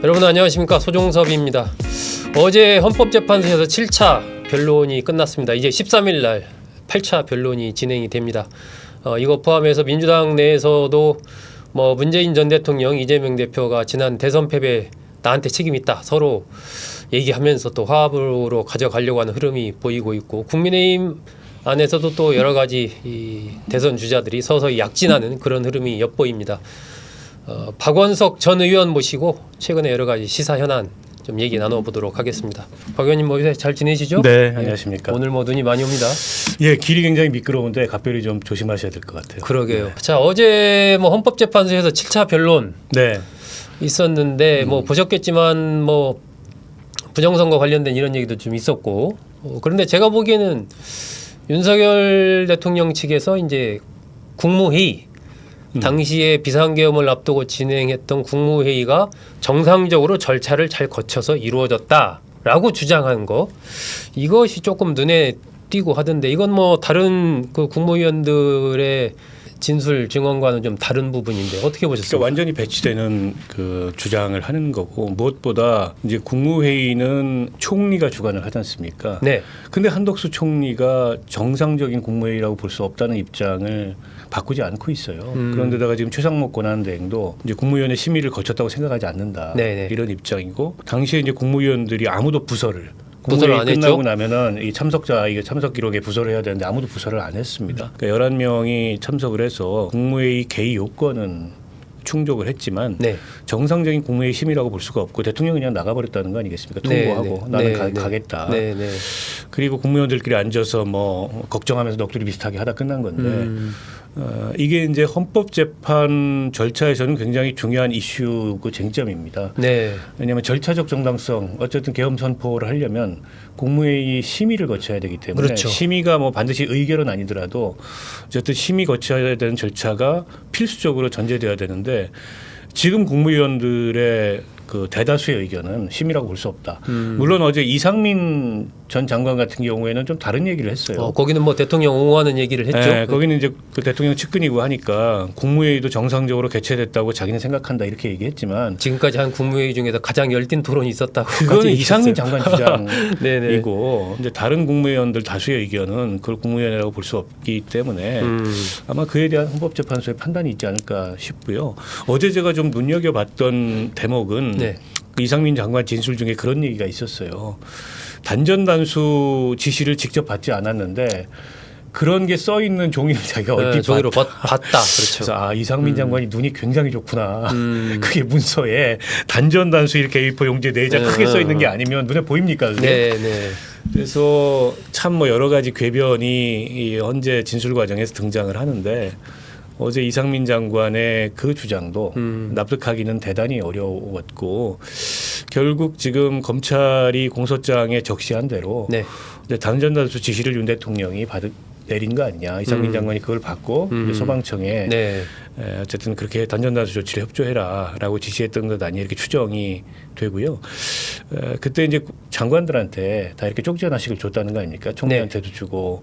여러분 안녕하십니까, 소종섭입니다. 어제 헌법재판소에서 7차 변론이 끝났습니다. 이제 13일 날 8차 변론이 진행이 됩니다. 이거 포함해서 민주당 내에서도 문재인 전 대통령, 이재명 대표가 지난 대선 패배 나한테 책임 있다 서로 얘기하면서 또 화합으로 가져가려고 하는 흐름이 보이고 있고, 국민의힘 안에서도 또 여러 가지 이 대선 주자들이 서서히 약진하는 그런 흐름이 엿보입니다. 박원석 전 의원 모시고 최근에 여러 가지 시사 현안 좀 얘기 나눠보도록 하겠습니다. 박 의원님 요새 잘 지내시죠? 네, 안녕하십니까. 오늘 눈이 많이 옵니다. 예, 길이 굉장히 미끄러운데 각별히 좀 조심하셔야 될 것 같아요. 그러게요. 네. 자, 어제 헌법재판소에서 7차 변론 네. 있었는데 보셨겠지만 부정선거 관련된 이런 얘기도 좀 있었고, 그런데 제가 보기에는 윤석열 대통령 측에서 이제 국무회의 당시에 비상계엄을 앞두고 진행했던 국무회의가 정상적으로 절차를 잘 거쳐서 이루어졌다라고 주장한 거, 이것이 조금 눈에 띄고 하던데, 이건 다른 그 국무위원들의 진술 증언과는 좀 다른 부분인데 어떻게 보셨습니까? 그러니까 완전히 배치되는 그 주장을 하는 거고, 무엇보다 이제 국무회의는 총리가 주관을 하지 않습니까? 네. 근데 한덕수 총리가 정상적인 국무회의라고 볼 수 없다는 입장을 바꾸지 않고 있어요. 그런데다가 지금 최상목 권한대행도 이제 국무위원회 심의를 거쳤다고 생각하지 않는다. 네네. 이런 입장이고, 당시에 이제 국무위원들이 아무도 부서를 부서를 국무회의 안 했죠? 끝나고 나면은 이 참석자 참석 기록에 부서를 해야 되는데 아무도 부서를 안 했습니다. 그러니까 11명이 참석을 해서 국무회의 개의 요건은 충족을 했지만 네. 정상적인 국무회의 심의라고 볼 수가 없고 대통령이 그냥 나가버렸다는 거 아니겠습니까? 통보하고 나는 가겠다. 네, 네. 그리고 국무위원들끼리 앉아서 걱정하면서 넋두리 비슷하게 하다 끝난 건데 이게 이제 헌법재판 절차에서는 굉장히 중요한 이슈고 쟁점입니다. 네. 왜냐하면 절차적 정당성, 어쨌든 계엄 선포를 하려면 국무회의 심의를 거쳐야 되기 때문에, 그렇죠. 심의가 반드시 의결은 아니더라도 어쨌든 심의 거쳐야 되는 절차가 필수적으로 전제돼야 되는데, 지금 국무위원들의 그 대다수의 의견은 심의라고 볼 수 없다. 물론 어제 이상민 전 장관 같은 경우에는 좀 다른 얘기를 했어요. 거기는 대통령 옹호하는 얘기를 했죠. 네, 거기는 이제 그 대통령 측근이고 하니까 국무회의도 정상적으로 개최됐다고 자기는 생각한다 이렇게 얘기했지만, 지금까지 한 국무회의 중에서 가장 열띤 토론이 있었다고. 그건 이상민 장관 네네. 주장이고 이제 다른 국무위원들 다수의 의견은 그걸 국무위원회라고 볼 수 없기 때문에 아마 그에 대한 헌법재판소의 판단이 있지 않을까 싶고요. 어제 제가 좀 눈여겨봤던 대목은 네. 그 이상민 장관 진술 중에 그런 얘기가 있었어요. 단전단수 지시를 직접 받지 않았는데 그런 게 써 있는 종이를 자기가 얼핏 종이로 봤다. 봤다. 그렇죠. 그래서 이상민 장관이 눈이 굉장히 좋구나. 그게 문서에 단전단수 이렇게 A4 용지에 4장 크게 써 있는 게 아니면 눈에 보입니까? 그게? 네, 네. 그래서 참 여러 가지 궤변이 이 헌재 진술 과정에서 등장을 하는데, 어제 이상민 장관의 그 주장도 납득하기는 대단히 어려웠고, 결국 지금 검찰이 공소장에 적시한 대로 네. 단전단수 지시를 윤 대통령이 내린 거 아니냐. 이상민 장관이 그걸 받고 이제 소방청에 네. 어쨌든 그렇게 단전단수 조치를 협조해라라고 지시했던 것 아니냐 이렇게 추정이 되고요. 그때 이제 장관들한테 다 이렇게 쪽지 하나씩을 줬다는 거 아닙니까? 총리한테도 주고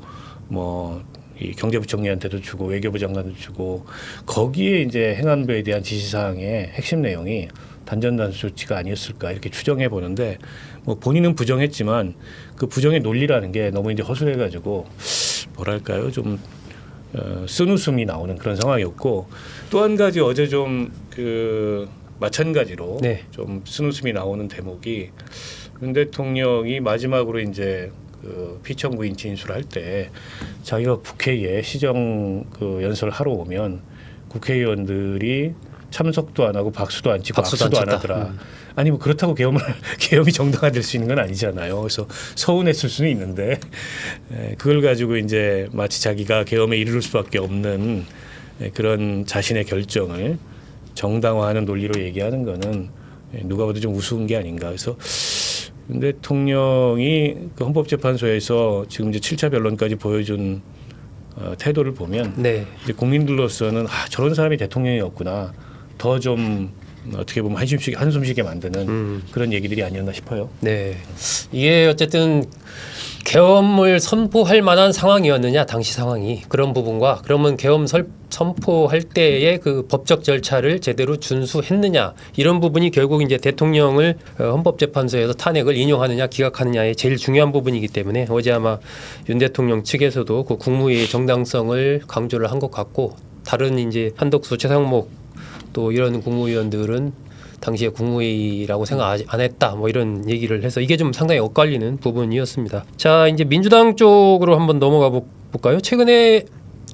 이 경제부총리한테도 주고 외교부 장관도 주고, 거기에 이제 행안부에 대한 지시사항의 핵심 내용이 단전단수 조치가 아니었을까 이렇게 추정해 보는데, 본인은 부정했지만 그 부정의 논리라는 게 너무 이제 허술해가지고 뭐랄까요, 좀 쓴웃음이 나오는 그런 상황이었고, 또 한 가지 어제 좀 마찬가지로 네. 좀 쓴웃음이 나오는 대목이, 윤 대통령이 마지막으로 이제 피청구인 진술할 때 자기가 국회에 시정 연설을 하러 오면 국회의원들이 참석도 안 하고 박수도 안 치고 악수도 안 하더라. 아니 그렇다고 계엄이 정당화될 수 있는 건 아니잖아요. 그래서 서운했을 수는 있는데, 그걸 가지고 이제 마치 자기가 계엄에 이르를 수밖에 없는 그런 자신의 결정을 정당화하는 논리로 얘기하는 거는 누가 봐도 좀 우스운 게 아닌가. 그래서 윤 대통령이 그 헌법재판소에서 지금 이제 7차 변론까지 보여준 태도를 보면, 네. 이제 국민들로서는 저런 사람이 대통령이었구나, 더 좀 어떻게 보면 한숨 쉬게 만드는 그런 얘기들이 아니었나 싶어요. 네, 이게 어쨌든 계엄을 선포할 만한 상황이었느냐 당시 상황이 그런 부분과 그러면 계엄 선포할 때의 그 법적 절차를 제대로 준수했느냐 이런 부분이 결국 이제 대통령을 헌법재판소에서 탄핵을 인용하느냐 기각하느냐의 제일 중요한 부분이기 때문에 어제 아마 윤 대통령 측에서도 그 국무회의 정당성을 강조를 한 것 같고 다른 이제 한덕수 최상목 또 이런 국무위원들은 당시에 국무회의라고 생각 안 했다 뭐 이런 얘기를 해서 이게 좀 상당히 엇갈리는 부분이었습니다. 자 이제 민주당 쪽으로 한번 넘어가 볼까요? 최근에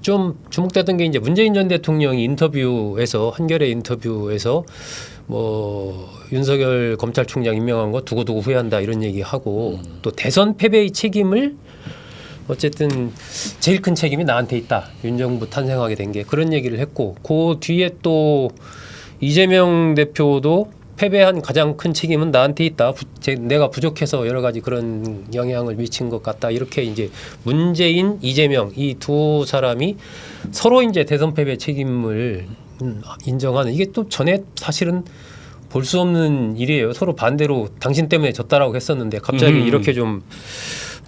좀 주목됐던 게 이제 문재인 전 대통령이 인터뷰에서 한겨레 인터뷰에서 뭐 윤석열 검찰총장 임명한 거 두고두고 후회한다 이런 얘기하고 또 대선 패배의 책임을 어쨌든 제일 큰 책임이 나한테 있다. 윤 정부 탄생하게 된 게 그런 얘기를 했고 그 뒤에 또 이재명 대표도 패배한 가장 큰 책임은 나한테 있다. 내가 부족해서 여러 가지 그런 영향을 미친 것 같다. 이렇게 이제 문재인, 이재명 이 두 사람이 서로 이제 대선 패배 책임을 인정하는 이게 또 전에 사실은 볼 수 없는 일이에요. 서로 반대로 당신 때문에 졌다라고 했었는데 갑자기 이렇게 좀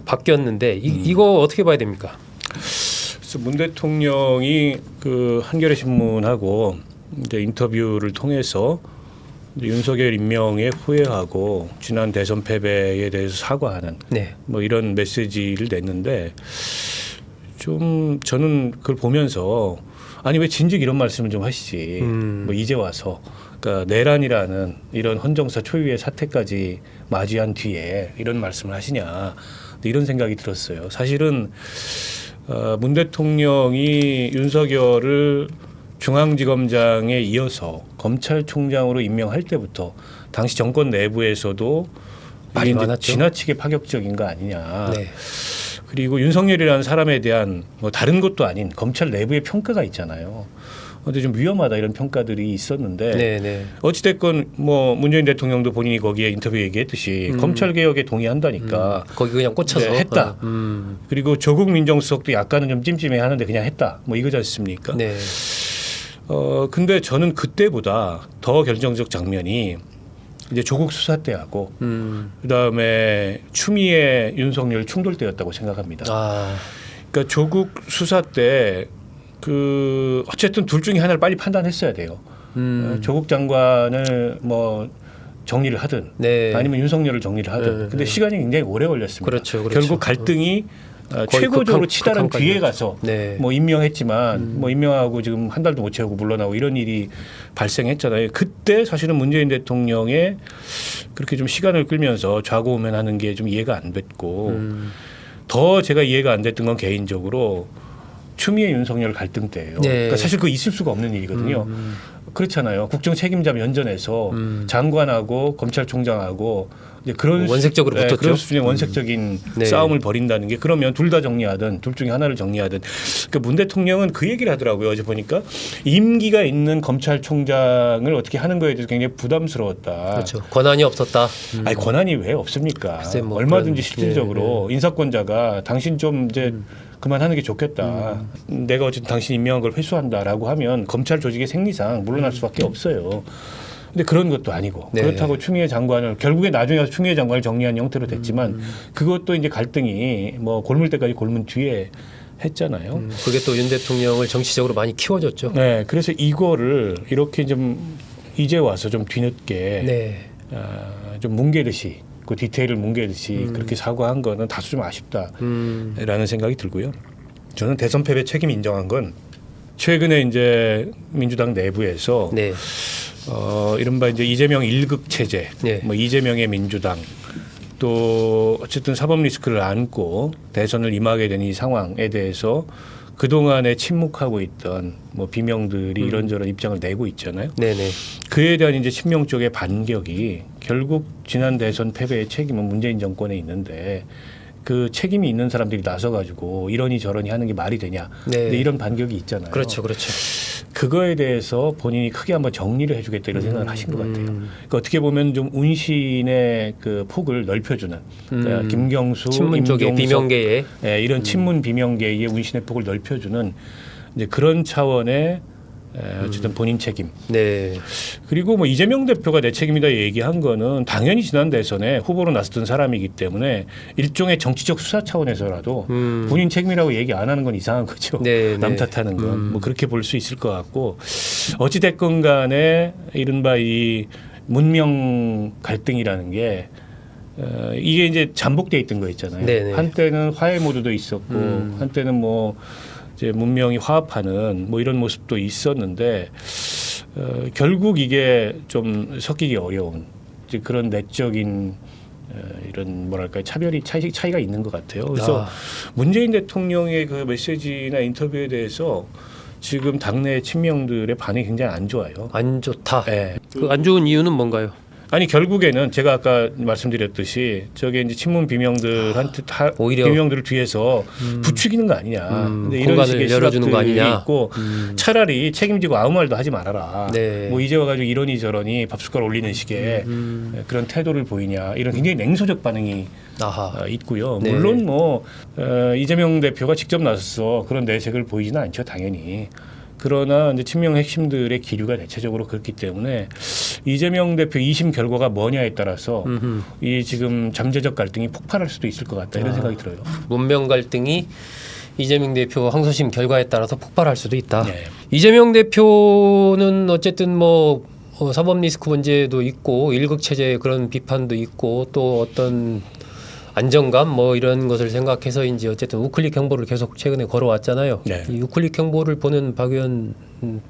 바뀌었는데 이거 어떻게 봐야 됩니까? 그래서 문 대통령이 그 한겨레 신문하고 이제 인터뷰를 통해서 이제 윤석열 임명에 후회하고 지난 대선 패배에 대해서 사과하는 네. 뭐 이런 메시지를 냈는데 좀 저는 그걸 보면서 아니 왜 진즉 이런 말씀을 좀 하시지 뭐 이제 와서 그러니까 내란이라는 이런 헌정사 초유의 사태까지 맞이한 뒤에 이런 말씀을 하시냐 이런 생각이 들었어요. 사실은 문 대통령이 윤석열을 중앙지검장에 이어서 검찰총장으로 임명할 때부터 당시 정권 내부에서도 말이 이게 이제 많았죠. 지나치게 파격적인 거 아니냐. 네. 그리고 윤석열이라는 사람에 대한 뭐 다른 것도 아닌 검찰 내부의 평가가 있잖아요. 근데 좀 위험하다 이런 평가들이 있었는데 네, 네. 어찌됐건 뭐 문재인 대통령도 본인이 거기에 인터뷰 얘기했듯이 검찰 개혁에 동의한다니까 거기 그냥 꽂혀서 네, 했다. 그리고 조국 민정수석도 약간은 좀 찜찜해하는데 그냥 했다. 뭐 이거지 않습니까? 네. 근데 저는 그때보다 더 결정적 장면이 이제 조국 수사 때하고 그다음에 추미애 윤석열 충돌 때였다고 생각합니다. 아, 그러니까 조국 수사 때 그 어쨌든 둘 중에 하나를 빨리 판단했어야 돼요. 조국 장관을 뭐 정리를 하든 네. 아니면 윤석열을 정리를 하든. 네, 근데 네. 시간이 굉장히 오래 걸렸습니다. 그렇죠. 결국 갈등이 최고적으로 치달은 극한까지 뒤에 갔죠. 가서 네. 뭐 임명했지만 뭐 임명하고 지금 한 달도 못 채우고 물러나고 이런 일이 발생했잖아요. 그때 사실은 문재인 대통령의 그렇게 좀 시간을 끌면서 좌고우면하는 게 좀 이해가 안 됐고 더 제가 이해가 안 됐던 건 개인적으로 추미애 윤석열 갈등 때예요. 네. 그러니까 사실 그거 있을 수가 없는 일이거든요. 그렇잖아요. 국정 책임자 면전에서 장관하고 검찰총장하고 이제 그런 원색적으로 붙었죠. 그런 수준의 원색적인 네. 싸움을 벌인다는 게 그러면 둘 다 정리하든 둘 중에 하나를 정리하든 그러니까 문 대통령은 그 얘기를 하더라고요. 어제 보니까 임기가 있는 검찰총장을 어떻게 하는 거에 대해서 굉장히 부담스러웠다. 그렇죠. 권한이 없었다. 아니 권한이 왜 없습니까? 글쎄 뭐 얼마든지 그런- 실질적으로 인사권자가 당신 좀 이제 그만하는 게 좋겠다. 내가 어쨌든 당신 임명한 걸 회수한다라고 하면 검찰 조직의 생리상 물러날 수밖에 없어요. 근데 그런 것도 아니고 네. 그렇다고 추미애 장관을 결국에 나중에 가서 추미애 장관을 정리한 형태로 됐지만 그것도 이제 갈등이 뭐 골물 때까지 골문 뒤에 했잖아요. 그게 또 윤 대통령을 정치적으로 많이 키워줬죠. 네, 그래서 이거를 이렇게 좀 이제 와서 좀 뒤늦게 네. 좀 뭉개듯이 그 디테일을 뭉개듯이 그렇게 사과한 거는 다소 좀 아쉽다라는 생각이 들고요. 저는 대선 패배 책임 인정한 건 최근에 이제 민주당 내부에서 네. 이른바 이제 이재명 1급 체제, 네. 뭐 이재명의 민주당 또 어쨌든 사법 리스크를 안고 대선을 임하게 된 이 상황에 대해서 그동안에 침묵하고 있던 뭐 비명들이 이런저런 입장을 내고 있잖아요. 네네. 그에 대한 이제 친명 쪽의 반격이 결국 지난 대선 패배의 책임은 문재인 정권에 있는데 그 책임이 있는 사람들이 나서가지고 이러니 저러니 하는 게 말이 되냐. 네. 근데 이런 반격이 있잖아요. 그렇죠, 그렇죠. 그거에 대해서 본인이 크게 한번 정리를 해주겠다 이런 생각을 하신 것 같아요. 그러니까 어떻게 보면 좀 운신의 그 폭을 넓혀주는 그러니까 김경수, 친문 쪽의 임종석, 비명계에 이런 친문 비명계의 운신의 폭을 넓혀주는 이제 그런 차원의 어쨌든 본인 책임. 네. 그리고 뭐 이재명 대표가 내 책임이다 얘기한 거는 당연히 지난 대선에 후보로 나섰던 사람이기 때문에 일종의 정치적 수사 차원에서라도 본인 책임이라고 얘기 안 하는 건 이상한 거죠. 네, 남 네. 탓하는 건 뭐 그렇게 볼 수 있을 것 같고 어찌 됐건 간에 이른바 이 문명 갈등이라는 게 이게 이제 잠복돼 있던 거 있잖아요. 네네. 한때는 화해 모드도 있었고 한때는 뭐 이제 문명이 화합하는 뭐 이런 모습도 있었는데 결국 이게 좀 섞이기 어려운 이제 그런 내적인 이런 뭐랄까 차이가 있는 것 같아요. 그래서 문재인 대통령의 그 메시지나 인터뷰에 대해서 지금 당내 친명들의 반응이 굉장히 안 좋아요. 안 좋다. 네. 그 안 좋은 이유는 뭔가요? 아니 결국에는 제가 아까 말씀드렸듯이 저게 이제 친문 비명들한테 오히려 비명들을 뒤에서 부추기는 거 아니냐. 근데 이런 공간을 식의 열어주는 거 시각들이 아니냐. 있고 차라리 책임지고 아무 말도 하지 말아라. 네. 뭐 이제 와가지고 이러니 저러니 밥숟가락 올리는 식의 그런 태도를 보이냐. 이런 굉장히 냉소적 반응이 아하. 있고요. 네. 물론 뭐 이재명 대표가 직접 나서서 그런 내색을 보이지는 않죠, 당연히. 그러나 이제 친명 핵심들의 기류가 대체적으로 그렇기 때문에 이재명 대표 2심 결과가 뭐냐에 따라서 이 지금 잠재적 갈등이 폭발할 수도 있을 것 같다 이런 생각이 들어요. 문명 갈등이 이재명 대표 항소심 결과에 따라서 폭발할 수도 있다. 네. 이재명 대표는 어쨌든 뭐 사법 리스크 문제도 있고 일극 체제 그런 비판도 있고 또 어떤 안정감 뭐 이런 것을 생각해서인지 어쨌든 우클릭 행보를 계속 최근에 걸어왔잖아요. 네. 이 우클릭 행보를 보는 박 의원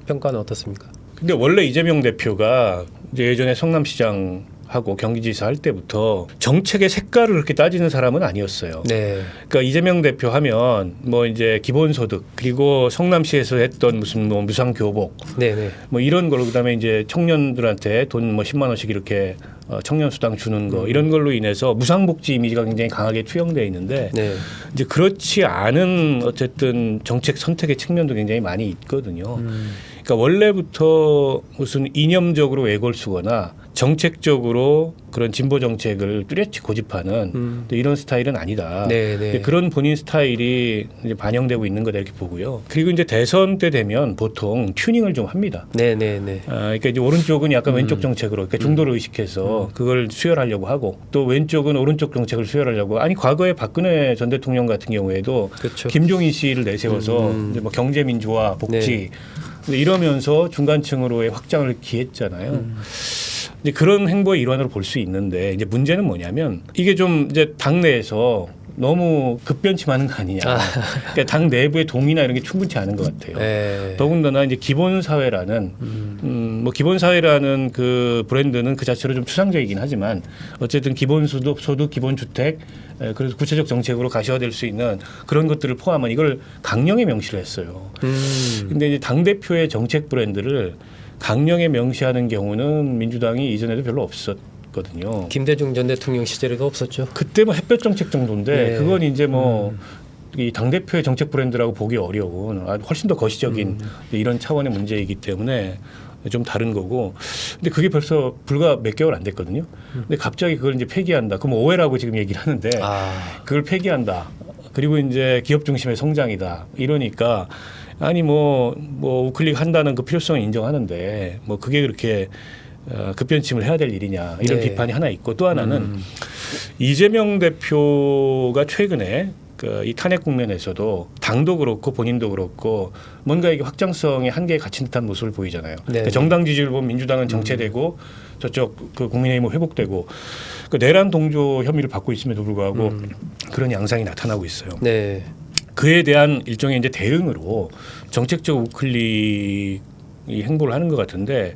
평가는 어떻습니까? 근데 원래 이재명 대표가 이제 예전에 성남시장하고 경기지사 할 때부터 정책의 색깔을 그렇게 따지는 사람은 아니었어요. 네. 그러니까 이재명 대표 하면 뭐 이제 기본소득 그리고 성남시에서 했던 무슨 뭐 무상교복 네네. 뭐 이런 걸로 그다음에 이제 청년들한테 돈 뭐 10만 원씩 이렇게 청년 수당 주는 거 이런 걸로 인해서 무상복지 이미지가 굉장히 강하게 투영돼 있는데 네. 이제 그렇지 않은 어쨌든 정책 선택의 측면도 굉장히 많이 있거든요. 그러니까 원래부터 무슨 이념적으로 외골수거나 정책적으로 그런 진보 정책을 뚜렷이 고집하는 이런 스타일은 아니다. 네네. 그런 본인 스타일이 이제 반영되고 있는 거다 이렇게 보고요. 그리고 이제 대선 때 되면 보통 튜닝을 좀 합니다. 네네네. 그러니까 이제 오른쪽은 약간 왼쪽 정책으로 그러니까 중도를 의식해서 그걸 수혈하려고 하고 또 왼쪽은 오른쪽 정책을 수혈하려고 아니 과거에 박근혜 전 대통령 같은 경우에도 그렇죠. 김종인 씨를 내세워서 이제 뭐 경제민주화 복지 근데 이러면서 중간층으로의 확장을 기했잖아요. 이제 그런 행보의 일환으로 볼 수 있는데 이제 문제는 뭐냐면 이게 좀 이제 당내에서 너무 급변침하는 거 아니냐. 그러니까 당 내부의 동의나 이런 게 충분치 않은 것 같아요. 네. 더군다나 이제 기본사회라는 뭐 기본사회라는 그 브랜드는 그 자체로 좀 추상적이긴 하지만 어쨌든 기본소득, 기본주택 그래서 구체적 정책으로 가셔야될 수 있는 그런 것들을 포함한 이걸 강령에 명시를 했어요. 근데 이제 당 대표의 정책 브랜드를 강령에 명시하는 경우는 민주당이 이전에도 별로 없었거든요. 김대중 전 대통령 시절에도 없었죠. 그때 뭐 햇볕 정책 정도인데 네. 그건 이제 뭐 이 당 대표의 정책 브랜드라고 보기 어려운 훨씬 더 거시적인 이런 차원의 문제이기 때문에 좀 다른 거고. 근데 그게 벌써 불과 몇 개월 안 됐거든요. 근데 갑자기 그걸 이제 폐기한다. 그럼 오해라고 지금 얘기를 하는데 그걸 폐기한다. 그리고 이제 기업 중심의 성장이다. 이러니까 아니 뭐 우클릭 한다는 그 필요성은 인정하는데 뭐 그게 그렇게 급변침을 해야 될 일이냐 이런 네. 비판이 하나 있고 또 하나는 이재명 대표가 최근에 이 탄핵 국면에서도 당도 그렇고 본인도 그렇고 뭔가 이게 확장성의 한계에 갇힌 듯한 모습을 보이잖아요. 네. 그러니까 정당 지지율 보면 민주당은 정체되고 저쪽 그 국민의힘은 회복되고 그 내란 동조 혐의를 받고 있음에도 불구하고 그런 양상이 나타나고 있어요. 네. 그에 대한 일종의 이제 대응으로 정책적 우클릭 이 행보를 하는 것 같은데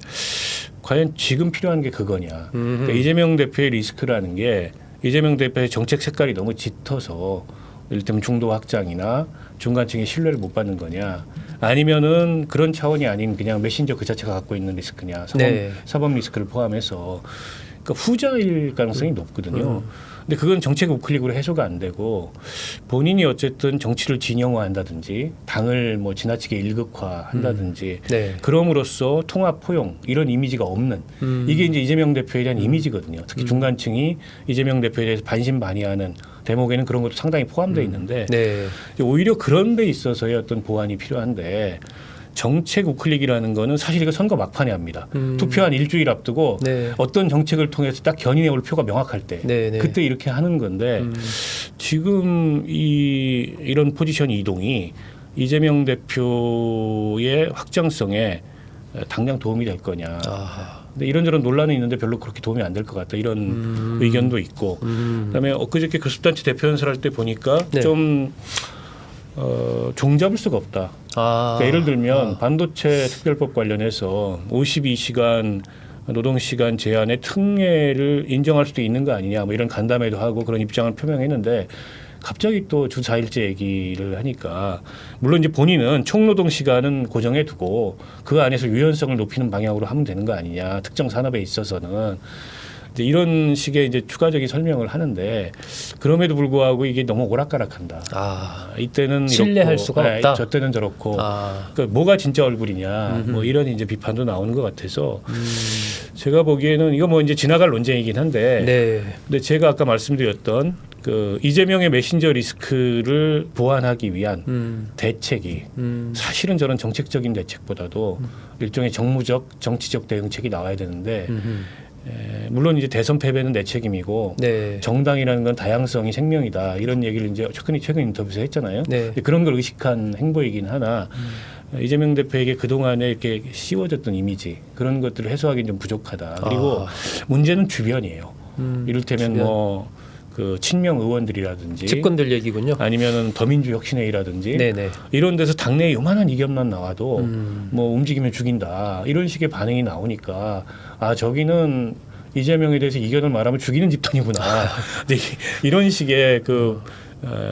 과연 지금 필요한 게 그거냐. 그러니까 이재명 대표의 리스크라는 게 이재명 대표의 정책 색깔이 너무 짙어서 이를테면 중도 확장이나 중간층의 신뢰를 못 받는 거냐. 아니면은 그런 차원이 아닌 그냥 메신저 그 자체가 갖고 있는 리스크냐. 사법 리스크를 포함해서 그러니까 후자일 가능성이 높거든요. 근데 그건 정책 우클릭으로 해소가 안 되고 본인이 어쨌든 정치를 진영화한다든지 당을 뭐 지나치게 일극화한다든지 그럼으로써 통합 포용 이런 이미지가 없는 이게 이제 이재명 대표에 대한 이미지거든요. 특히 중간층이 이재명 대표에 대해서 반신반의하는 대목에는 그런 것도 상당히 포함되어 있는데 오히려 그런 데 있어서의 어떤 보완이 필요한데 정책 우클릭이라는 거는 사실 이거 선거 막판에 합니다. 투표한 일주일 앞두고 네. 어떤 정책을 통해서 딱 견인해 올 표가 명확할 때 네, 네. 그때 이렇게 하는 건데 지금 이런 포지션 이동이 이재명 대표의 확장성에 당장 도움이 될 거냐. 아. 근데 이런저런 논란이 있는데 별로 그렇게 도움이 안 될 것 같다. 이런 의견도 있고. 그다음에 엊그저께 교섭단체 대표 연설할 때 보니까 네. 좀 종잡을 수가 없다. 그러니까 예를 들면 반도체 특별법 관련해서 52시간 노동시간 제한의 특례를 인정할 수도 있는 거 아니냐 뭐 이런 간담회도 하고 그런 입장을 표명했는데 갑자기 또 주 4일제 얘기를 하니까 물론 이제 본인은 총노동 시간은 고정해 두고 그 안에서 유연성을 높이는 방향으로 하면 되는 거 아니냐 특정 산업에 있어서는 이제 이런 식의 이제 추가적인 설명을 하는데 그럼에도 불구하고 이게 너무 오락가락한다. 아. 이때는 신뢰할 이렇고, 수가 없다. 저 때는 저렇고 아. 그러니까 뭐가 진짜 얼굴이냐 뭐 이런 이제 비판도 나오는 것 같아서 제가 보기에는 이거 뭐 이제 지나갈 논쟁이긴 한데 네. 근데 제가 아까 말씀드렸던 그 이재명의 메신저 리스크를 보완하기 위한 대책이 사실은 저는 정책적인 대책보다도 일종의 정무적 정치적 대응책이 나와야 되는데 물론 이제 대선 패배는 내 책임이고 네. 정당이라는 건 다양성이 생명이다 이런 얘기를 이제 최근 인터뷰에서 했잖아요. 네. 그런 걸 의식한 행보이긴 하나 이재명 대표에게 그동안에 이렇게 씌워졌던 이미지 그런 것들을 해소하기는 좀 부족하다. 그리고 문제는 주변이에요. 이를테면 주변. 뭐 그 친명 의원들이라든지 집권들 얘기군요. 아니면은 더민주 혁신회의라든지 네네. 이런 데서 당내에 요만한 이견만 나와도 뭐 움직이면 죽인다 이런 식의 반응이 나오니까 아 저기는 이재명에 대해서 이견을 말하면 죽이는 집단이구나 이런 식의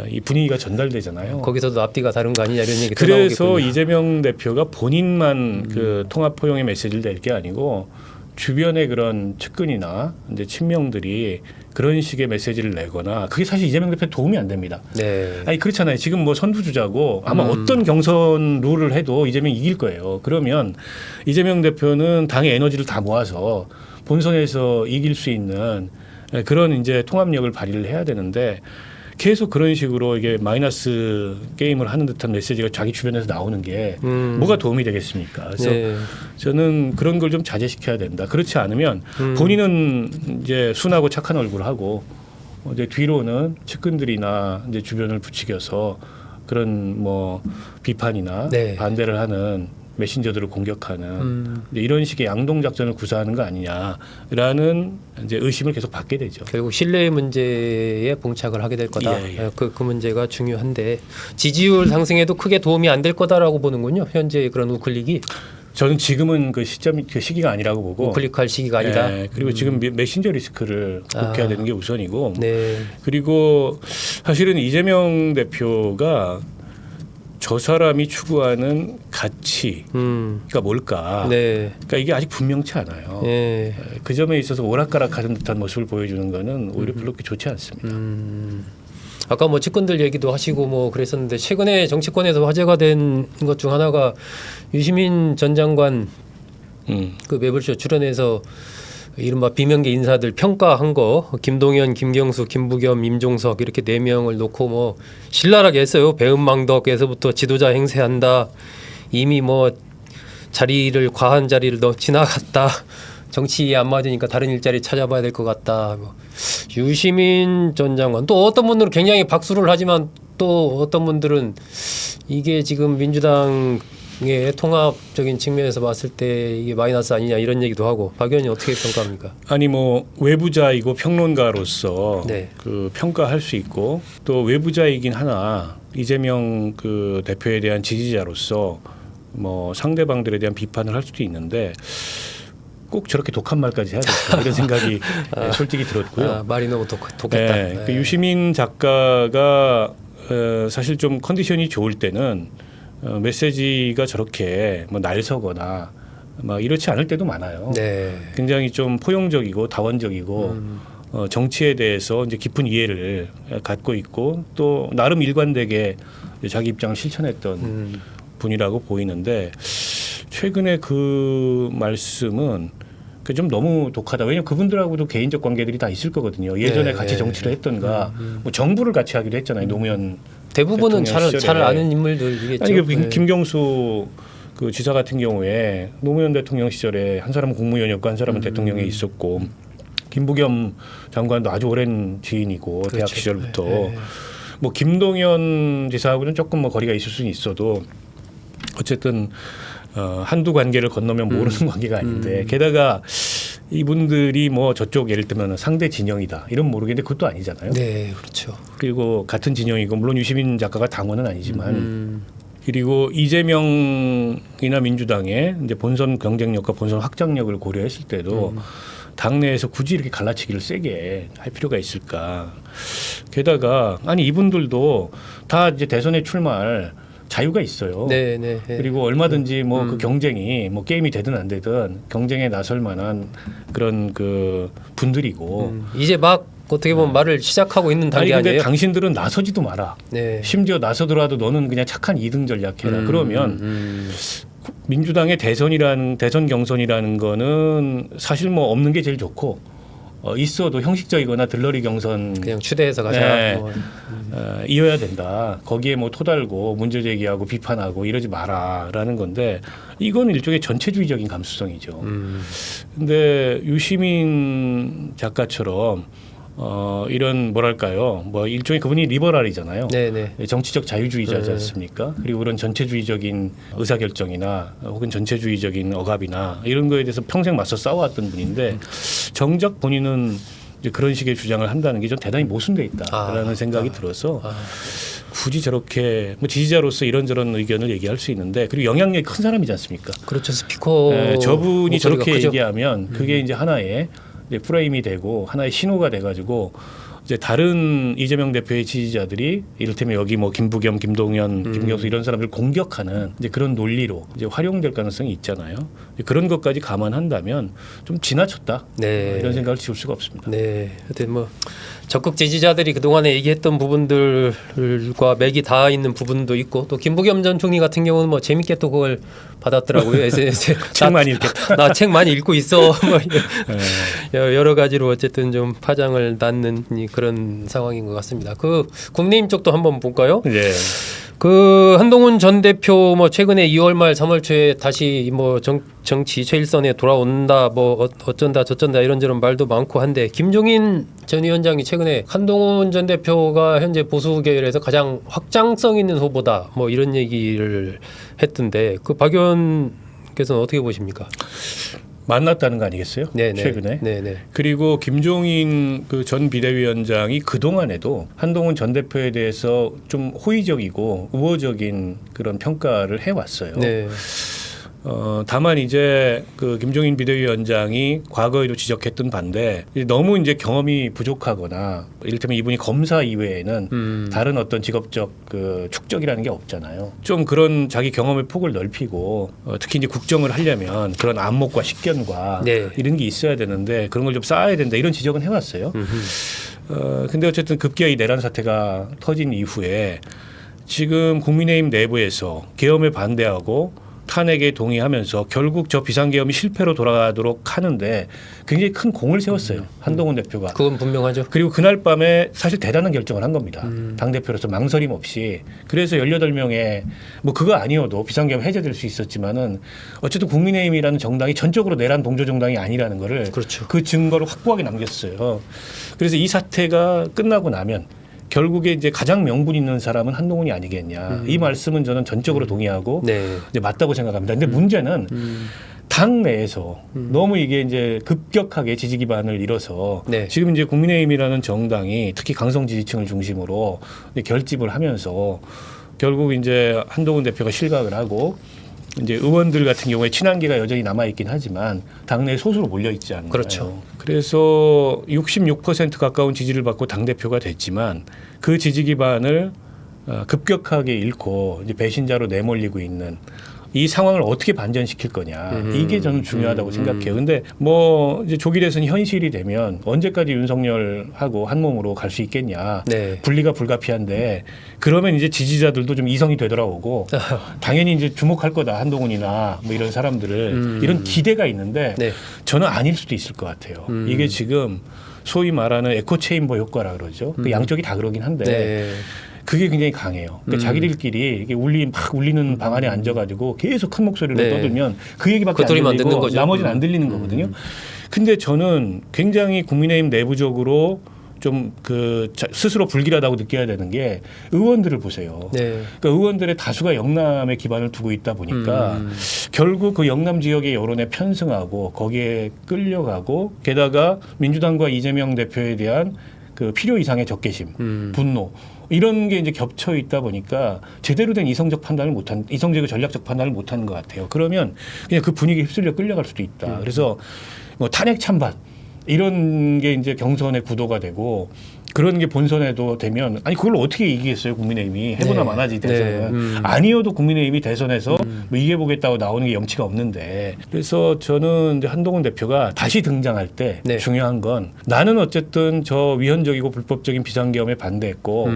이 분위기가 전달되잖아요. 거기서도 앞뒤가 다른 거 아니냐 이런 얘기 그래서 나오겠군요. 이재명 대표가 본인만 그 통합 포용의 메시지를 낼 게 아니고 주변의 그런 측근이나 이제 친명들이 그런 식의 메시지를 내거나 그게 사실 이재명 대표에 도움이 안 됩니다. 네. 아니 그렇잖아요. 지금 뭐 선두주자고 아마 어떤 경선 룰을 해도 이재명이 이길 거예요. 그러면 이재명 대표는 당의 에너지를 다 모아서 본선에서 이길 수 있는 그런 이제 통합력을 발휘를 해야 되는데 계속 그런 식으로 이게 마이너스 게임을 하는 듯한 메시지가 자기 주변에서 나오는 게 뭐가 도움이 되겠습니까? 그래서 네. 저는 그런 걸 좀 자제시켜야 된다. 그렇지 않으면 본인은 이제 순하고 착한 얼굴 하고 이제 뒤로는 측근들이나 이제 주변을 부추겨서 그런 뭐 비판이나 네. 반대를 하는 메신저들을 공격하는 이제 이런 식의 양동 작전을 구사하는 거 아니냐라는 이제 의심을 계속 받게 되죠. 결국 신뢰의 문제에 봉착을 하게 될 거다. 예, 예. 그 문제가 중요한데 지지율 상승에도 크게 도움이 안 될 거다라고 보는군요. 현재 그런 우클릭이 저는 지금은 그 시기가 아니라고 보고 우클릭할 시기가 아니다. 예, 그리고 지금 메신저 리스크를 극복해야 되는 게 우선이고 네. 그리고 사실은 이재명 대표가 저 사람이 추구하는 가치가 뭘까? 네. 그러니까 이게 아직 분명치 않아요. 네. 그 점에 있어서 오락가락하는 듯한 모습을 보여주는 거는 오히려 별로 그렇게 좋지 않습니다. 아까 뭐 측근들 얘기도 하시고 뭐 그랬었는데 최근에 정치권에서 화제가 된 것 중 하나가 유시민 전 장관 그 매불쇼 출연해서 이른바 비명계 인사들 평가한 거 김동연, 김경수, 김부겸, 임종석 이렇게 4명을 놓고 뭐 신랄하게 했어요. 배은망덕에서부터 지도자 행세한다. 이미 뭐 자리를 과한 자리를 지나갔다. 정치에 안 맞으니까 다른 일자리 찾아봐야 될 것 같다. 뭐 유시민 전 장관 또 어떤 분들은 굉장히 박수를 하지만 또 어떤 분들은 이게 지금 민주당 의 통합적인 측면에서 봤을 때 이게 마이너스 아니냐 이런 얘기도 하고 박 의원님 어떻게 평가합니까? 아니 뭐 외부자이고 평론가로서 네. 그 평가할 수 있고 또 외부자이긴 하나 이재명 그 대표에 대한 지지자로서 뭐 상대방들에 대한 비판을 할 수도 있는데 꼭 저렇게 독한 말까지 해야 될까 이런 생각이 솔직히 들었고요. 말이 너무 독했다. 네, 그 유시민 작가가 사실 좀 컨디션이 좋을 때는 메시지가 저렇게 뭐 날서거나 막 이렇지 않을 때도 많아요. 네. 굉장히 좀 포용적이고 다원적이고 정치에 대해서 이제 깊은 이해를 갖고 있고 또 나름 일관되게 자기 입장을 실천했던 분이라고 보이는데 최근에 그 말씀은 좀 너무 독하다. 왜냐하면 그분들하고도 개인적 관계들이 다 있을 거거든요. 예전에 네, 같이 정치를 했던가 뭐 정부를 같이 하기도 했잖아요. 노무현 대부분은 대통령 잘 시절에. 아는 인물들이겠죠. 아니 그 네. 김경수 그 지사 같은 경우에 노무현 대통령 시절에 한 사람은 국무위원이었고 한 사람은 대통령에 있었고 김부겸 장관도 아주 오랜 지인이고 그렇죠. 대학 시절부터 뭐 김동연 지사하고는 조금 뭐 거리가 있을 수는 있어도 어쨌든 한두 관계를 건너면 모르는 관계가 아닌데 게다가 이분들이 뭐 저쪽 예를 들면 상대 진영이다 이런 모르겠는데 그것도 아니잖아요. 네, 그렇죠. 그리고 같은 진영이고 물론 유시민 작가가 당원은 아니지만 그리고 이재명이나 민주당의 이제 본선 경쟁력과 본선 확장력을 고려했을 때도 당내에서 굳이 이렇게 갈라치기를 세게 할 필요가 있을까? 게다가 아니 이분들도 다 이제 대선에 출마할 자유가 있어요. 네, 네. 네. 그리고 얼마든지 뭐 그 경쟁이 뭐 게임이 되든 안 되든 경쟁에 나설 만한 그런 그 분들이고. 이제 막 어떻게 보면 말을 시작하고 있는 단계 아니 근데 아니에요? 당신들은 나서지도 마라. 네. 심지어 나서더라도 너는 그냥 착한 2등 전략해라. 그러면 민주당의 대선 경선이라는 거는 사실 뭐 없는 게 제일 좋고 있어도 형식적이거나 들러리 경선 그냥 추대해서 가자. 네. 뭐. 이어야 된다. 거기에 뭐 토달고 문제 제기하고 비판하고 이러지 마라라는 건데 이건 일종의 전체주의적인 감수성이죠. 근데 유시민 작가처럼 이런 뭐랄까요? 뭐 일종의 그분이 리버럴이잖아요. 네네. 정치적 자유주의자지 않습니까? 그리고 그런 전체주의적인 의사결정이나 혹은 전체주의적인 억압이나 이런 거에 대해서 평생 맞서 싸워왔던 분인데 정작 본인은 이제 그런 식의 주장을 한다는 게 좀 대단히 모순돼 있다라는 생각이 들어서 굳이 저렇게 뭐 지지자로서 이런저런 의견을 얘기할 수 있는데 그리고 영향력이 큰 사람이지 않습니까? 그렇죠. 스피커. 저분이 저렇게 크죠? 얘기하면 그게 이제 하나의 이제 프레임이 되고 하나의 신호가 돼가지고 이제 다른 이재명 대표의 지지자들이 이를테면 여기 뭐 김부겸, 김동연, 김경수 이런 사람들 공격하는 이제 그런 논리로 이제 활용될 가능성이 있잖아요. 그런 것까지 감안한다면 좀 지나쳤다. 네. 이런 생각을 지울 수가 없습니다. 네. 하여튼 뭐 적극 지지자들이 그동안에 얘기했던 부분들과 맥이 닿아 있는 부분도 있고 또 김부겸 전 총리 같은 경우는 뭐 재밌게 또 그걸 받았더라고요. SNS에 책 많이 읽겠다. 나 책 많이 읽고 있어. 뭐 여러 가지로 어쨌든 좀 파장을 낳는 그런 상황인 것 같습니다. 그 국민의힘 쪽도 한번 볼까요? 네. 그 한동훈 전 대표 뭐 최근에 2월 말 3월 초에 다시 뭐 정치 최일선에 돌아온다 뭐 어쩐다 저쩐다 이런저런 말도 많고 한데 김종인 전 위원장이 최근에 한동훈 전 대표가 현재 보수 계열에서 가장 확장성 있는 후보다 뭐 이런 얘기를 했던데 그 박 의원께서는 어떻게 보십니까? 만났다는 거 아니겠어요? 네네. 최근에. 네네. 그리고 김종인 그 전 비대위원장이 그 동안에도 한동훈 전 대표에 대해서 좀 호의적이고 우호적인 그런 평가를 해왔어요. 네. 다만 이제 그 김종인 비대위원장이 과거에도 지적했던 반대 너무 이제 경험이 부족하거나 이를테면 이분이 검사 이외에는 다른 어떤 직업적 그 축적이라는 게 없잖아요. 좀 그런 자기 경험의 폭을 넓히고 특히 이제 국정을 하려면 그런 안목과 식견과 네. 이런 게 있어야 되는데 그런 걸 좀 쌓아야 된다 이런 지적은 해왔어요. 근데 어쨌든 급기야 이 내란 사태가 터진 이후에 지금 국민의힘 내부에서 계엄에 반대하고 탄핵에 동의하면서 결국 저 비상계엄이 실패로 돌아가도록 하는데 굉장히 큰 공을 세웠어요. 한동훈 대표가. 그건 분명하죠. 그리고 그날 밤에 사실 대단한 결정을 한 겁니다. 당대표로서 망설임 없이. 그래서 18명의 뭐 그거 아니어도 비상계엄 해제될 수 있었지만은 어쨌든 국민의힘이라는 정당이 전적으로 내란 동조 정당이 아니라는 거를 그렇죠. 그 증거를 확고하게 남겼어요. 그래서 이 사태가 끝나고 나면 결국에 이제 가장 명분 있는 사람은 한동훈이 아니겠냐. 이 말씀은 저는 전적으로 동의하고 네. 이제 맞다고 생각합니다. 근데 문제는 당 내에서 너무 이게 이제 급격하게 지지 기반을 잃어서 네. 지금 이제 국민의힘이라는 정당이 특히 강성 지지층을 중심으로 이제 결집을 하면서 결국 이제 한동훈 대표가 실각을 하고 이제 의원들 같은 경우에 친한계가 여전히 남아 있긴 하지만 당내 소수로 몰려 있지 않나요? 그렇죠. 그래서 66% 가까운 지지를 받고 당 대표가 됐지만 그 지지 기반을 급격하게 잃고 이제 배신자로 내몰리고 있는 이 상황을 어떻게 반전시킬 거냐 이게 저는 중요하다고 생각해요. 근데 뭐 이제 조기 대선이 현실이 되면 언제까지 윤석열하고 한 몸으로 갈 수 있겠냐. 네. 분리가 불가피한데 그러면 이제 지지자들도 좀 이성이 되돌아오고 당연히 이제 주목할 거다 한동훈이나 뭐 이런 사람들을 이런 기대가 있는데 네. 저는 아닐 수도 있을 것 같아요. 이게 지금 소위 말하는 에코 체인버 효과라 그러죠. 그 양쪽이 다 그러긴 한데. 네. 그게 굉장히 강해요. 그러니까 자기들끼리 이게 막 울리는 방 안에 앉아가지고 계속 큰 목소리로 네. 떠들면 그 얘기밖에 그 안 소리만 들리고 듣는 거죠. 나머지는 안 들리는 거거든요. 근데 저는 굉장히 국민의힘 내부적으로 좀 스스로 불길하다고 느껴야 되는 게 의원들을 보세요. 네. 그러니까 의원들의 다수가 영남에 기반을 두고 있다 보니까 결국 그 영남 지역의 여론에 편승하고 거기에 끌려가고 게다가 민주당과 이재명 대표에 대한 그 필요 이상의 적개심, 분노 이런 게 이제 겹쳐 있다 보니까 제대로 된 이성적 전략적 판단을 못하는 것 같아요. 그러면 그냥 그 분위기에 휩쓸려 끌려갈 수도 있다. 그래서 뭐 탄핵 찬반 이런 게 이제 경선의 구도가 되고 그런 게 본선에도 되면 아니 그걸 어떻게 이기겠어요 국민의힘이 해보나 네. 마나지 대선은 네. 아니어도 국민의힘이 대선에서 뭐 이겨보겠다고 나오는 게 염치가 없는데 그래서 저는 이제 한동훈 대표가 다시 등장할 때 네. 중요한 건 나는 어쨌든 저 위헌적이고 불법적인 비상계엄에 반대했고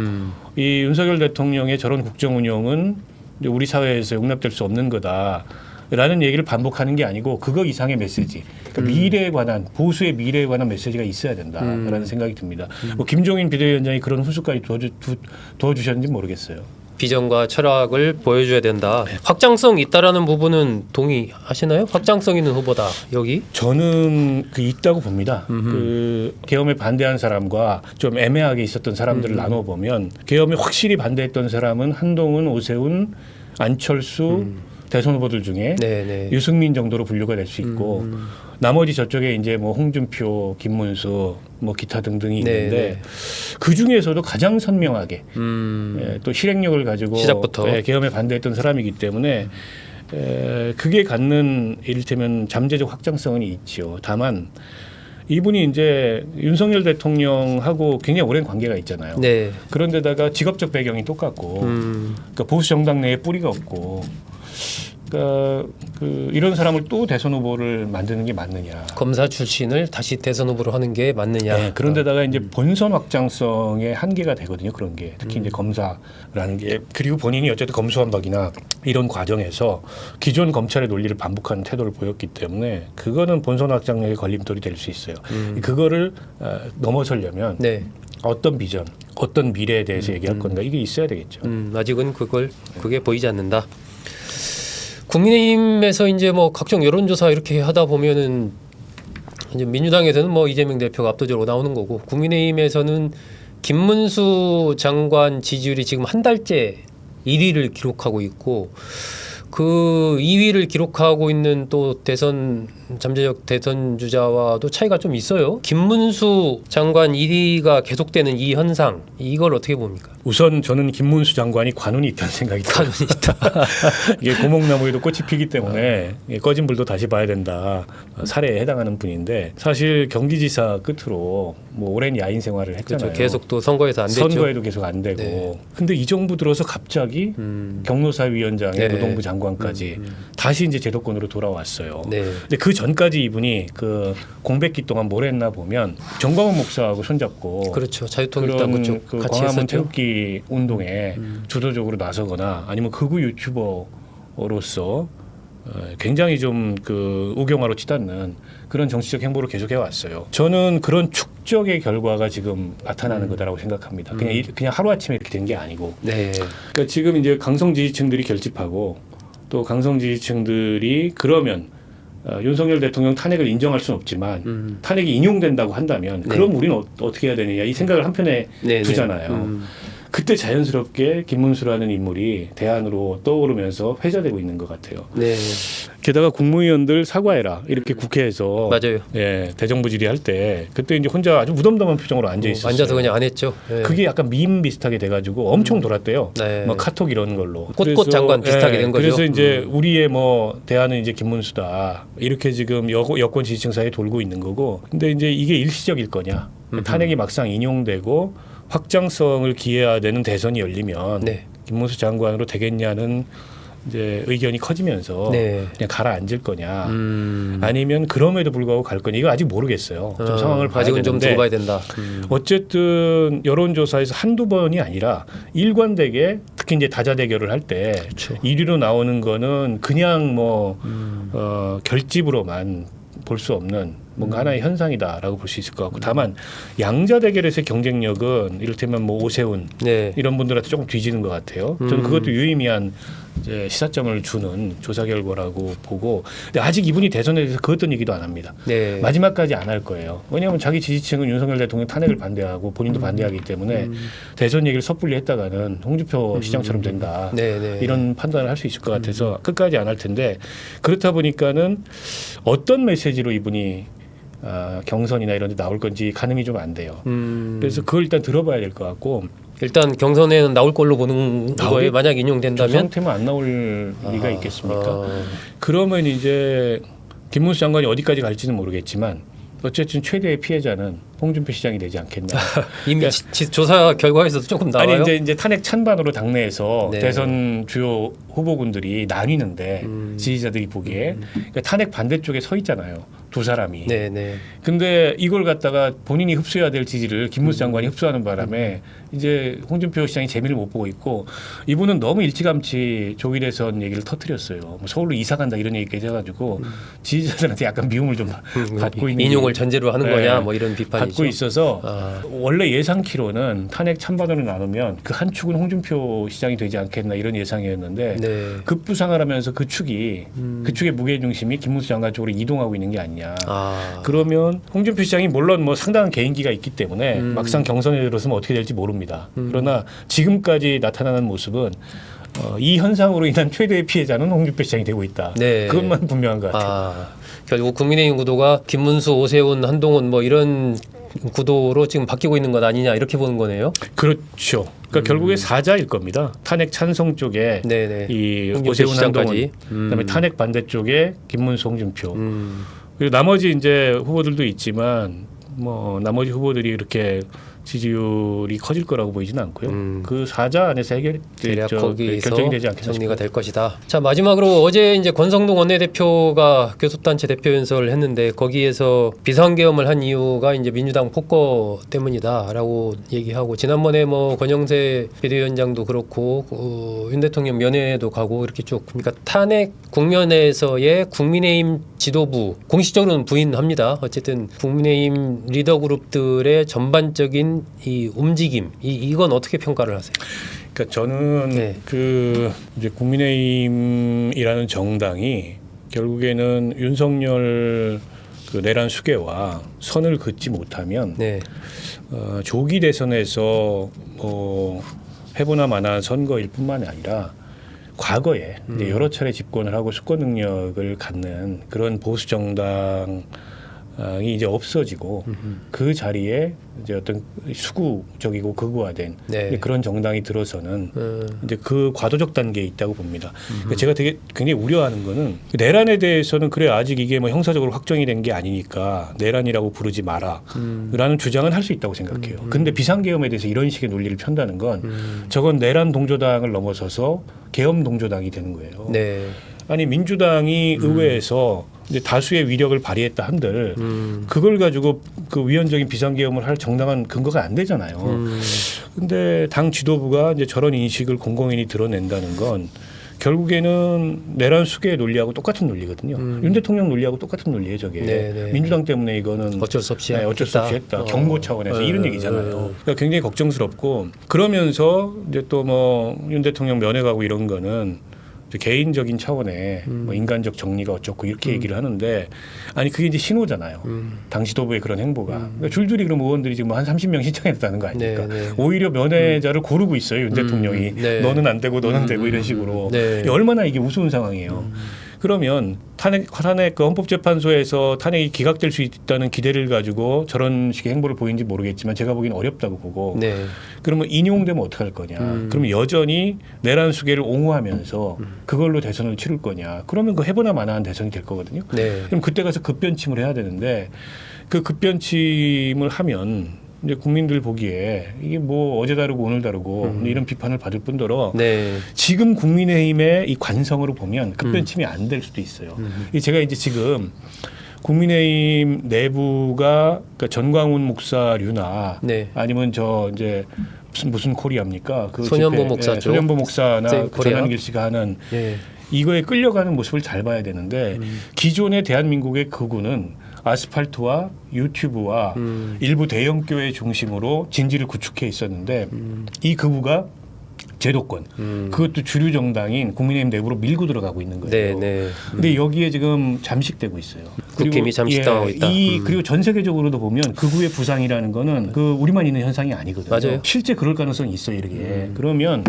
이 윤석열 대통령의 저런 국정 운영은 이제 우리 사회에서 용납될 수 없는 거다. 라는 얘기를 반복하는 게 아니고 그거 이상의 메시지, 그러니까 미래에 관한 보수의 미래에 관한 메시지가 있어야 된다라는 생각이 듭니다. 뭐 김종인 비대위원장이 그런 훈수까지 도와주셨는지 모르겠어요. 비전과 철학을 보여줘야 된다. 확장성 있다라는 부분은 동의하시나요? 확장성 있는 후보다 여기? 저는 있다고 봅니다. 그 계엄에 반대한 사람과 좀 애매하게 있었던 사람들을 나눠 보면 계엄에 확실히 반대했던 사람은 한동훈, 오세훈, 안철수 대선 후보들 중에 네네. 유승민 정도로 분류가 될 수 있고 나머지 저쪽에 이제 뭐 홍준표, 김문수, 뭐 기타 등등이 있는데 네네. 그 중에서도 가장 선명하게 또 실행력을 가지고 시작부터. 계엄에 반대했던 사람이기 때문에 그게 갖는 이를테면 잠재적 확장성은 있죠. 다만 이분이 이제 윤석열 대통령하고 굉장히 오랜 관계가 있잖아요. 네. 그런데다가 직업적 배경이 똑같고 그러니까 보수 정당 내에 뿌리가 없고 그러니까 이런 사람을 또 대선 후보를 만드는 게 맞느냐. 검사 출신을 다시 대선 후보로 하는 게 맞느냐. 네, 그런데다가 이제 본선 확장성의 한계가 되거든요. 그런 게 특히 이제 검사라는 게 그리고 본인이 어쨌든 검수완박이나 이런 과정에서 기존 검찰의 논리를 반복하는 태도를 보였기 때문에 그거는 본선 확장력의 걸림돌이 될 수 있어요. 그거를 넘어서려면 네. 어떤 비전, 어떤 미래에 대해서 얘기할 건가 이게 있어야 되겠죠. 아직은 그게 보이지 않는다. 국민의힘에서 이제 뭐 각종 여론조사 이렇게 하다 보면은 이제 민주당에서는 뭐 이재명 대표가 압도적으로 나오는 거고 국민의힘에서는 김문수 장관 지지율이 지금 한 달째 1위를 기록하고 있고 그 2위를 기록하고 있는 또 잠재적 대선 주자와도 차이가 좀 있어요. 김문수 장관 1위가 계속되는 이 현상 이걸 어떻게 봅니까? 우선 저는 김문수 장관이 관운이 있다는 생각이 들어요. 관운이 있다. 이게 고목나무에도 꽃이 피기 때문에 꺼진 불도 다시 봐야 된다. 사례에 해당하는 분인데 사실 경기지사 끝으로 뭐 오랜 야인 생활을 했잖아요. 그렇죠. 계속 또 선거에서 안 됐죠. 선거에도 계속 안 되고. 네. 근데 이 정부 들어서 갑자기 경로사위원장에 네. 노동부 장관까지 다시 이제 제도권으로 돌아왔어요. 네. 근데 그 전까지 이분이 그 공백기 동안 뭘 했나 보면 정광훈 목사하고 손잡고 그렇죠. 자유통일당 그쪽 그 같이 광화문 했었죠. 태극기 운동에 주도적으로 나서거나 아니면 극우 유튜버로서 굉장히 좀 우경화로 치닫는 그런 정치적 행보를 계속해 왔어요. 저는 그런 축적의 결과가 지금 나타나는 거다라고 생각합니다. 그냥 하루 아침에 이렇게 된 게 아니고. 네. 그러니까 지금 이제 강성 지지층들이 결집하고 또 강성 지지층들이 그러면 윤석열 대통령 탄핵을 인정할 수는 없지만 탄핵이 인용된다고 한다면 네. 그럼 우리는 어떻게 해야 되느냐 이 생각을 한편에 네, 두잖아요. 그때 자연스럽게 김문수라는 인물이 대안으로 떠오르면서 회자되고 있는 것 같아요. 네. 게다가 국무위원들 사과해라 이렇게 국회에서 맞아요. 대정부 질의할 때 그때 이제 혼자 아주 무덤덤한 표정으로 앉아 있었어요. 앉아서 그냥 안 했죠. 네. 그게 약간 밈 비슷하게 돼가지고 엄청 돌았대요. 네. 뭐 카톡 이런 걸로. 꽃꽃 장관 비슷하게 된 거죠. 그래서 이제 우리의 뭐 대안은 이제 김문수다. 이렇게 지금 여권 지지층 사이에 돌고 있는 거고. 근데 이제 이게 일시적일 거냐. 탄핵이 막상 인용되고 확장성을 기해야 되는 대선이 열리면 네. 김문수 장관으로 되겠냐는 이제 의견이 커지면서 네. 그냥 가라앉을 거냐. 아니면 그럼에도 불구하고 갈 거냐. 이거 아직 모르겠어요. 좀 상황을 봐야 아직은 좀 되는데 두고 봐야 된다. 어쨌든 여론조사에서 한두 번이 아니라 일관되게 특히 이제 다자 대결을 할 때 그렇죠. 1위로 나오는 거는 그냥 뭐 결집으로만 볼 수 없는 뭔가 하나의 현상이다라고 볼 수 있을 것 같고 다만 양자 대결에서의 경쟁력은 이를테면 뭐 오세훈 네. 이런 분들한테 조금 뒤지는 것 같아요. 저는 그것도 유의미한 이제 시사점을 주는 조사 결과라고 보고 근데 아직 이분이 대선에 대해서 그 어떤 얘기도 안 합니다. 네. 마지막까지 안 할 거예요. 왜냐하면 자기 지지층은 윤석열 대통령 탄핵을 반대하고 본인도 반대하기 때문에 대선 얘기를 섣불리 했다가는 홍준표 시장처럼 된다. 네, 네. 이런 판단을 할 수 있을 것 같아서 끝까지 안 할 텐데 그렇다 보니까는 어떤 메시지로 이분이 경선이나 이런 데 나올 건지 가늠이 좀 안 돼요. 그래서 그걸 일단 들어봐야 될 것 같고 일단 경선에는 나올 걸로 보는 거에 만약 저 인용된다면 상태면 안 나올 리가 있겠습니까? 그러면 이제 김문수 장관이 어디까지 갈지는 모르겠지만 어쨌든 최대의 피해자는 홍준표 시장이 되지 않겠나. 이미 조사 결과에서도 조금 나와요. 아니 이제 탄핵 찬반으로 당내에서 네. 대선 주요 후보군들이 나뉘는데 지지자들이 보기에 그러니까 탄핵 반대쪽에 서 있잖아요. 두 사람이. 네, 네. 근데 이걸 갖다가 본인이 흡수해야 될 지지를 김문수 장관이 흡수하는 바람에 이제 홍준표 시장이 재미를 못 보고 있고 이분은 너무 일찌감치 조기 대선 얘기를 터뜨렸어요. 뭐 서울로 이사 간다 이런 얘기까지 해가지고 지지자들한테 약간 미움을 좀 받고 있는 인용을 전제로 하는 네. 거냐 뭐 이런 비판이죠. 받고 있어서 원래 예상키로는 탄핵 찬반으로 나누면 그 한 축은 홍준표 시장이 되지 않겠나 이런 예상이었는데 네. 급부상을 하면서 그 축의 무게 중심이 김문수 장관 쪽으로 이동하고 있는 게 아니냐. 그러면 홍준표 시장이 물론 뭐 상당한 개인기가 있기 때문에 막상 경선에 들어서면 어떻게 될지 모릅니다. 그러나 지금까지 나타나는 모습은 이 현상으로 인한 최대의 피해자는 홍준표 시장이 되고 있다. 네. 그것만 분명한 것 같아요. 결국 국민의힘 구도가 김문수, 오세훈, 한동훈 뭐 이런 구도로 지금 바뀌고 있는 것 아니냐 이렇게 보는 거네요. 그렇죠. 그러니까 결국에 사자일 겁니다. 탄핵 찬성 쪽에 네네. 이 홍준표 오세훈 시장까지. 한동훈, 그다음에 탄핵 반대 쪽에 김문수, 홍준표. 그리고 나머지 이제 후보들도 있지만 뭐 나머지 후보들이 이렇게 지지율이 커질 거라고 보이지는 않고요. 그 사자 안에서 대략 거기서 결정이 되지 않겠나 정리가 싶어요. 될 것이다. 자 마지막으로 어제 이제 권성동 원내대표가 교섭단체 대표 연설을 했는데 거기에서 비상계엄을 한 이유가 이제 민주당 폭거 때문이다라고 얘기하고 지난번에 뭐 권영세 비대위원장도 그렇고 윤 대통령 면회도 가고 이렇게 쭉 그러니까 탄핵 국면에서의 국민의힘 지도부 공식적으로는 부인합니다. 어쨌든 국민의힘 리더 그룹들의 전반적인 이 움직임 이건 어떻게 평가를 하세요? 그러니까 저는 네. 그 이제 국민의힘이라는 정당이 결국에는 윤석열 그 내란 수계와 선을 긋지 못하면 네. 조기 대선에서 뭐 해보나 마나 선거일 뿐만 아니라 과거에 이제 여러 차례 집권을 하고 수권 능력을 갖는 그런 보수 정당이 이제 없어지고 그 자리에 이제 어떤 수구적이고 극우화된 네. 그런 정당이 들어서는 이제 그 과도적 단계에 있다고 봅니다. 그러니까 제가 굉장히 우려하는 거는 내란에 대해서는 그래 아직 이게 뭐 형사적으로 확정이 된 게 아니니까 내란이라고 부르지 마라라는 주장은 할 수 있다고 생각해요. 근데 비상계엄에 대해서 이런 식의 논리를 편다는 건 저건 내란 동조당을 넘어서서 계엄 동조당이 되는 거예요. 네. 아니 민주당이 의회에서 이제 다수의 위력을 발휘했다 한들 그걸 가지고 그 위헌적인 비상계엄을 할 정당한 근거가 안 되잖아요. 근데 당 지도부가 이제 저런 인식을 공공연히 드러낸다는 건 결국에는 내란 수계의 논리하고 똑같은 논리거든요. 윤 대통령 논리하고 똑같은 논리예요, 저게. 네네. 민주당 때문에 이거는 어쩔 수 없이 어쩔 수 없이 했다. 경고 차원에서 이런 얘기잖아요. 그러니까 굉장히 걱정스럽고 그러면서 이제 또 뭐 윤 대통령 면회 가고 이런 거는 개인적인 차원의 뭐 인간적 정리가 어쩌고 이렇게 얘기를 하는데 아니 그게 이제 신호잖아요. 당 지도부의 그런 행보가. 그러니까 줄줄이 그럼 의원들이 지금 한 30명 신청했다는 거 아닙니까? 네, 네. 오히려 면회자를 고르고 있어요. 윤 대통령이. 네. 너는 안 되고 너는 되고 이런 식으로. 네. 얼마나 이게 우스운 상황이에요. 그러면 탄핵 그 헌법재판소에서 탄핵이 기각될 수 있다는 기대를 가지고 저런 식의 행보를 보이는지 모르겠지만 제가 보기에는 어렵다고 보고 네. 그러면 인용되면 어떡할 거냐. 그러면 여전히 내란 수계를 옹호하면서 그걸로 대선을 치를 거냐. 그러면 그 해보나 마나한 대선이 될 거거든요. 네. 그럼 그때 가서 급변침을 해야 되는데 그 급변침을 하면 이제 국민들 보기에 이게 뭐 어제 다르고 오늘 다르고 이런 비판을 받을 뿐더러 네. 지금 국민의힘의 이 관성으로 보면 급변침이 안 될 수도 있어요. 제가 이제 지금 국민의힘 내부가 그러니까 전광훈 목사류나 네. 아니면 저 이제 무슨 코리아입니까? 그 소년보 집회, 목사 쪽. 소년보 목사나 네, 그 전한길 씨가 하는 네. 이거에 끌려가는 모습을 잘 봐야 되는데 기존의 대한민국의 극우는 아스팔트와 유튜브와 일부 대형 교회 중심으로 진지를 구축해 있었는데 이 극우가 제도권 그것도 주류 정당인 국민의힘 내부로 밀고 들어가고 있는 거예요. 네, 네. 근데 여기에 지금 잠식되고 있어요. 국힘이 잠식당하고 있다. 그리고 전 세계적으로도 보면 극우의 부상이라는 거는 그 우리만 있는 현상이 아니거든요. 맞아요. 실제 그럴 가능성이 있어요. 이렇게. 그러면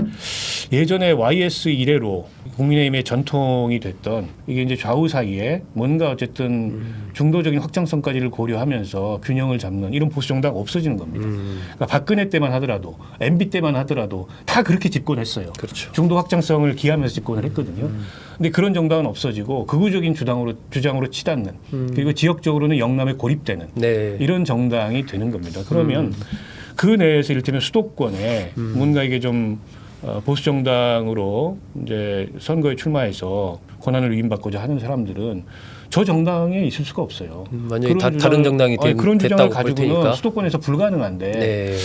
예전에 YS 이래로 국민의힘의 전통이 됐던 이게 이제 좌우 사이에 뭔가 어쨌든 중도적인 확장성까지를 고려하면서 균형을 잡는 이런 보수 정당 없어지는 겁니다. 그러니까 박근혜 때만 하더라도 MB 때만 하더라도 다 그렇게 집권했어요. 그렇죠. 중도 확장성을 기하면서 집권을 했거든요. 근데 그런 정당은 없어지고 극우적인 주장으로 치닫는 그리고 지역적으로는 영남에 고립되는 네. 이런 정당이 되는 겁니다. 그러면 그 내에서 이를테면 수도권에 뭔가 이게 좀 보수 정당으로 이제 선거에 출마해서 권한을 위임받고자 하는 사람들은 저 정당에 있을 수가 없어요. 만약에 다른 정당이 그런 주장을 됐다고 볼 가지고는 테니까. 수도권에서 불가능한데. 네.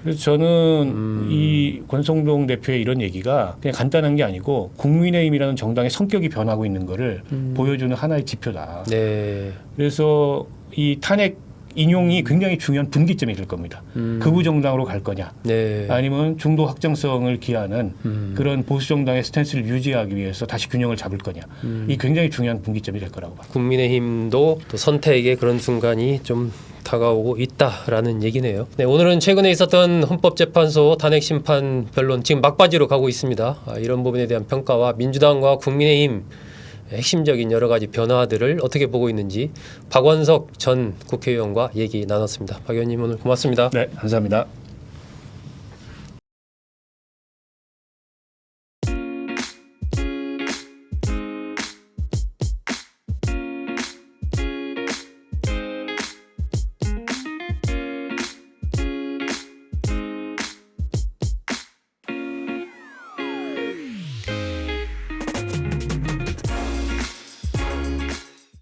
그래서 저는 이 권성동 대표의 이런 얘기가 그냥 간단한 게 아니고 국민의힘이라는 정당의 성격이 변하고 있는 거를 보여주는 하나의 지표다. 네. 그래서 이 탄핵 인용이 굉장히 중요한 분기점이 될 겁니다. 극우 정당으로 갈 거냐, 네. 아니면 중도 확장성을 기하는 그런 보수 정당의 스탠스를 유지하기 위해서 다시 균형을 잡을 거냐, 이 굉장히 중요한 분기점이 될 거라고 봅니다. 국민의힘도 또 선택의 그런 순간이 좀 다가오고 있다라는 얘기네요. 네, 오늘은 최근에 있었던 헌법재판소 탄핵 심판 변론 지금 막바지로 가고 있습니다. 이런 부분에 대한 평가와 민주당과 국민의힘 핵심적인 여러 가지 변화들을 어떻게 보고 있는지 박원석 전 국회의원과 얘기 나눴습니다. 박 의원님 오늘 고맙습니다. 네, 감사합니다.